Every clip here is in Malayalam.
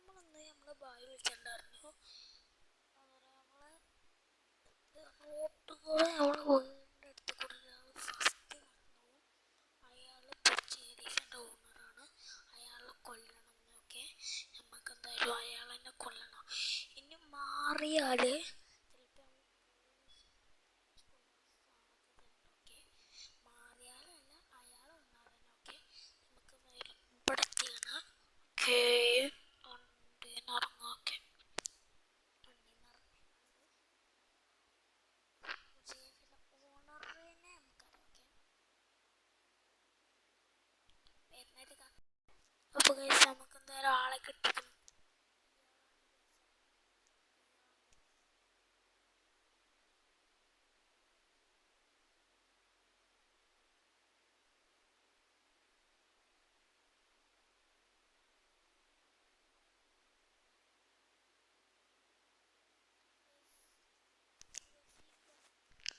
നമ്മള് ബായി വിളിച്ചിട്ടുണ്ടായിരുന്നു. റോട്ട് കൂടെ നമ്മള് വീടിൻ്റെ അടുത്ത് കൂടെ ഒരാൾ ഫസ്റ്റ് വന്നു. അയാൾ ബുർജ് ഓണറാണ്. അയാളെ കൊല്ലണം എന്നൊക്കെ. നമുക്ക് എന്തായാലും അയാളെന്നെ കൊല്ലണം. ഇനി മാറിയാല് അപ്പൊ നമുക്ക് എന്തായാലും ആളെ കിട്ടിക്കണം.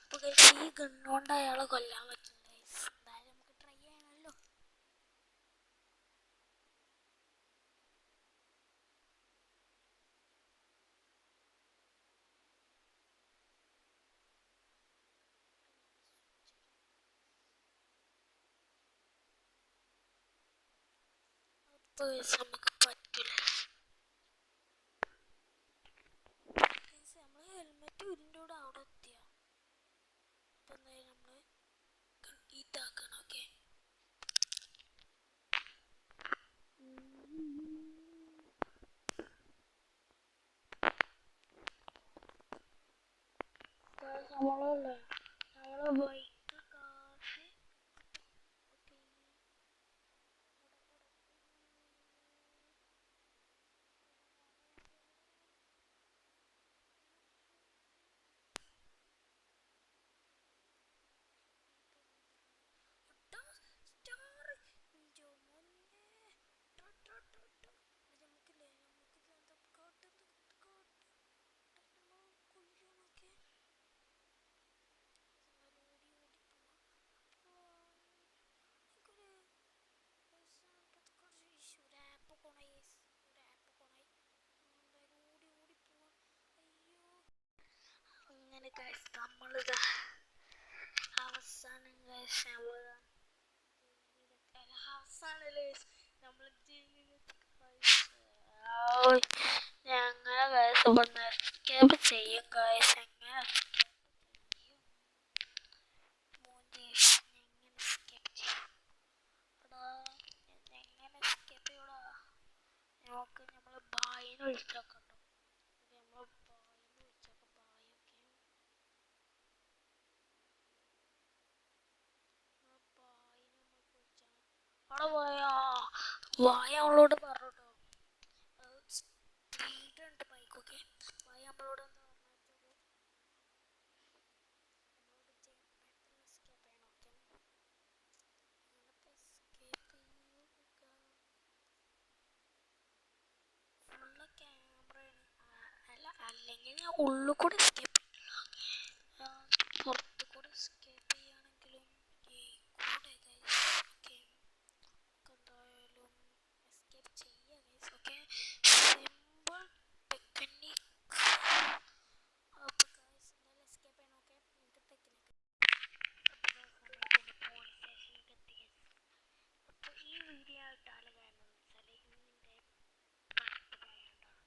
അപ്പൊ ഈ ഗണ്ണുകൊണ്ട് അയാളെ കൊല്ലാൻ പറ്റില്ല. എന്തായാലും നമുക്ക് ട്രൈ ചെയ്യണമല്ലോ. നമുക്ക് പറ്റില്ല. നമ്മള് ഹെൽമെറ്റ് ഇതിൻ്റെ കൂടെ അവിടെ എത്തിയ അപ്പൊ എന്തായാലും നമ്മള് ഇതാക്കണം. ഓക്കെ, നമ്മള് ബൈക്ക് കാറ് അങ്ങനെ നമ്മളിതാ അവസാനം ഞങ്ങളെ എസ്കേപ്പ് ചെയ്യും ഗൈസ്. എങ്ങനെ നമുക്ക് നമ്മള് ബായിനെ വിളിച്ചോക്കട്ടോ. അവിടെ പോയാ വായ അവളോട് പറഞ്ഞോ. സ്പീഡുണ്ട് ബൈക്കൊക്കെ. വായ നമ്മളോട് എന്താ അല്ലെങ്കിൽ ഞാൻ ഉള്ളിൽ കൂടെ എസ്കേപ്പ് പുറത്തു കൂടെ എസ്കേപ്പ് ചെയ്യുകയാണെങ്കിലും എന്തായാലും എസ്കേപ്പ് ചെയ്യാം. Okay, simple technique. അപ്പോൾ ഗൈസ് എന്തായാലും എസ്കേപ്പ് ചെയ്യണം. ഓക്കെ, നമുക്ക് ടെക്നിക്. അപ്പോൾ ഈ വീഡിയോ ആയിട്ടാണ് കാരണം വെച്ചാൽ ഇന്നിൻ്റെ ബർത്ത്ഡേ ആയിട്ടാണ്.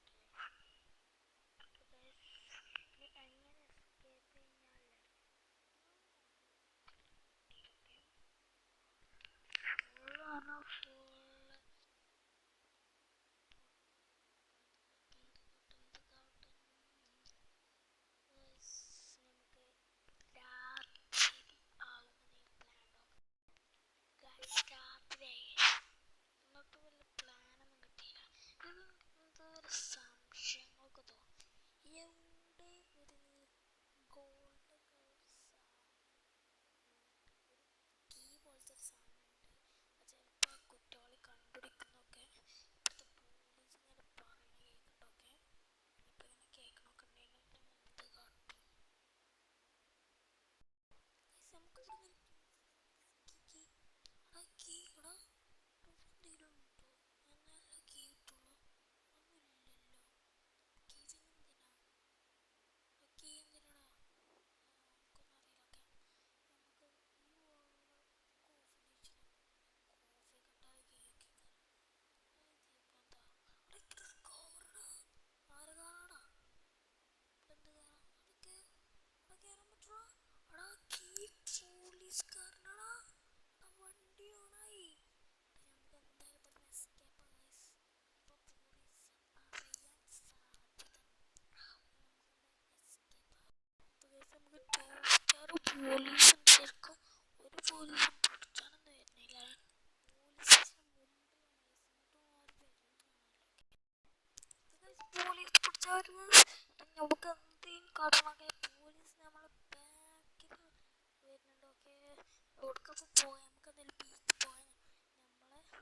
നമുക്ക് എന്തെങ്കിലും കാട്ടണമൊക്കെ പോലീസ് നമ്മളെ ബാക്കിൽ വരുന്നുണ്ടൊക്കെ എവിടേക്കൊക്കെ പോയി നമുക്ക് എന്തെങ്കിലും ബീച്ച് പോയാൽ നമ്മളെ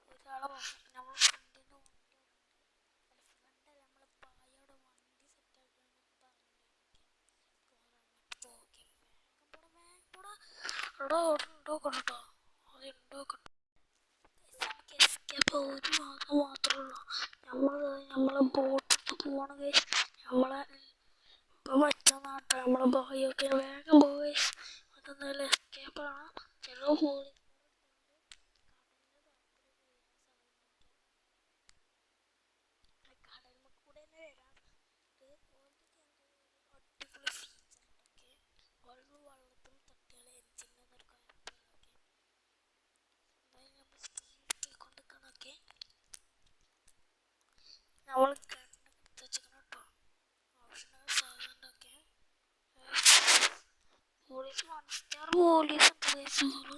ഒരാളെ നമ്മളെ ഫ്രണ്ടിൻ്റെ വണ്ടി അവിടെ ഉണ്ട് ഫ്രണ്ടല്ല നമ്മളെ പായയുടെ വണ്ടി സെറ്റാക്കാനൊക്കെ പറഞ്ഞിട്ടുണ്ട് ഓക്കെ ഉണ്ടോ കൊണ്ടോ അതുണ്ടോ എസ്കേപ്പ് ഒരു ഭാഗം മാത്രമേ ഉള്ളൂ നമ്മളെ ബോട്ടിട്ട് പോകണ നമ്മളെ ഇപ്പം മറ്റ നാട്ടിൽ നമ്മളെ ബോയൊക്കെ വേഗം പോയി അതെന്തായാലും എസ്കേപ്പാണ് ചില പോയി കടലിൽ കൂടെ തന്നെ വരാം അടിപൊളി ഫീച്ചറുണ്ടൊക്കെ വെള്ളം വെള്ളത്തിൽ തട്ടിയാൽ എഞ്ചിനൊന്നൊരു കുഴപ്പമില്ലൊക്കെ എന്തായാലും നമ്മൾ സ്പീഡിൽ കൊണ്ടുക്കണൊക്കെ നമ്മൾ കണ്ണെടുത്ത് വെച്ചിരിക്കണം കേട്ടോ ഓപ്ഷണൽ സാധനമൊക്കെ പോലീസ് 1 സ്റ്റാർ പോലീസ് ഉണ്ട്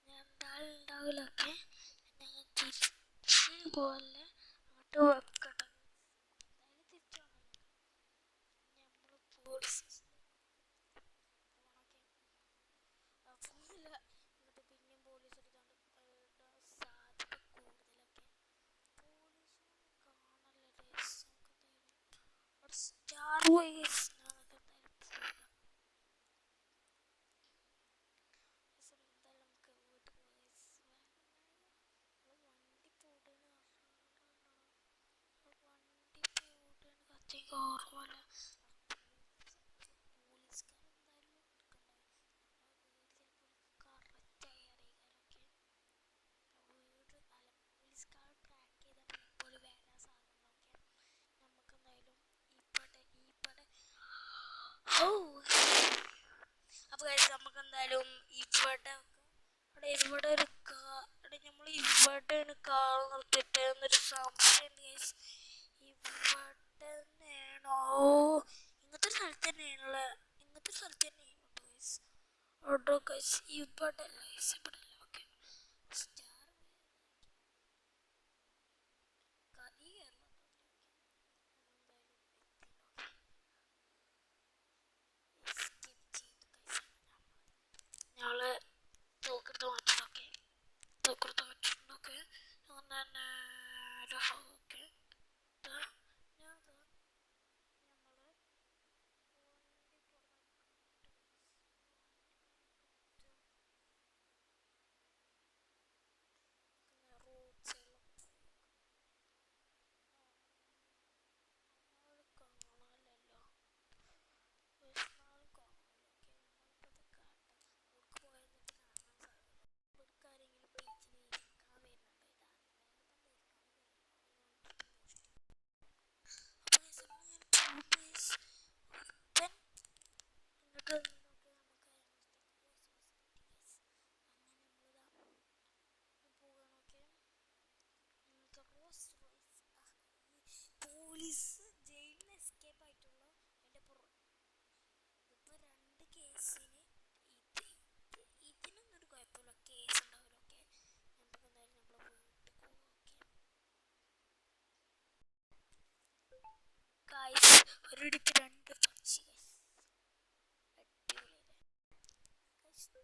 ഞാൻ എന്തായാലും ഉണ്ടാവില്ലൊക്കെ ഞങ്ങൾ തിരിച്ച് പോലെ അങ്ങോട്ട് വെക്കട്ടെ എന്തായാലും തിരിച്ചു വന്നല്ലോ നമ്മൾ പോലീസ് പോണില്ല എന്നിട്ട് പിന്നെയും പോലീസ് എടുത്തോണ്ട് സാധ്യത കൂടുതലൊക്കെ പോലീസിനൊന്നും കാണല്ല രസം ഒരു സ്റ്റാർ വൈസ് ഓർമ്മല്ല അപ്പൊ നമുക്ക് എന്തായാലും ഇവിടെ ഒരു നമ്മൾ ഇവിടെയാണ് കാർ നിർത്തിയിട്ട് എന്നൊരു സംശയം ഇവിടെ തന്നെയാണോ ഇങ്ങനത്തെ സ്ഥലത്ത് തന്നെയാണുള്ള ഇങ്ങനത്തെ സ്ഥലത്ത് തന്നെയാണ് ഓട്ടോ ഗൈസ് ഇവിടെ അല്ല ഇവിടെ അല്ല ഓക്കെ സ്റ്റാർ കറി ഞങ്ങള് തോക്കെടുത്ത് മാറ്റിട്ടൊക്കെ അങ്ങനെ ഓക്കെ പോലീസ് ജയിലിൽ നിന്ന് എസ്കേപ്പ് ആയിട്ടുള്ള അതിൻ്റെ ഇപ്പൊ 2 കേസിന് ഇതിനൊന്നും ഒരു കുഴപ്പമില്ല കേസ് ഉണ്ടാവില്ലൊക്കെ നമുക്ക് എന്തായാലും നമ്മളെ വീട്ടിൽ ഗൈസ് ഒരു ഇടിക്ക് 2 പക്ഷി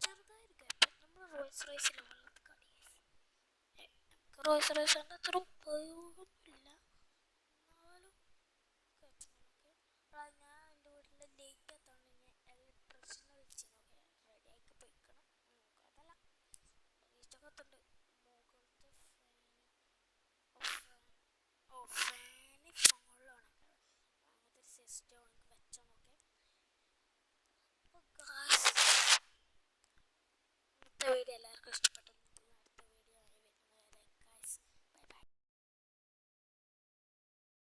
ചെറുതായിരിക്കും നമ്മൾ റോയ്സ് റോയ്സിലെ വെള്ളത്തിൽ കാടി നമുക്ക് റോയ്സ് റോയ്സിൻ്റെ അത്ര ഉപയോഗമൊന്നുമില്ല എന്നാലും കുഴപ്പമില്ല ഞാൻ എൻ്റെ വീട്ടിലെ ലേറ്റ് എത്താണ് ഞാൻ ഇലക്ട്രീഷ്യനെ വിളിച്ച് റെഡിയാക്കി പോയിക്കണം കുഴപ്പമില്ല ഈസ്റ്റൊക്കെ എത്തുന്നുണ്ട് മുകളിലത്തെ ഫാന് ഫോണിലാണ് അങ്ങനത്തെ ഒരു സിസ്റ്റം വെച്ചോ നോക്കെ അപ്പോൾ ഇന്നത്തെ വീഡിയോ എല്ലാവർക്കും ഇഷ്ടപ്പെട്ടു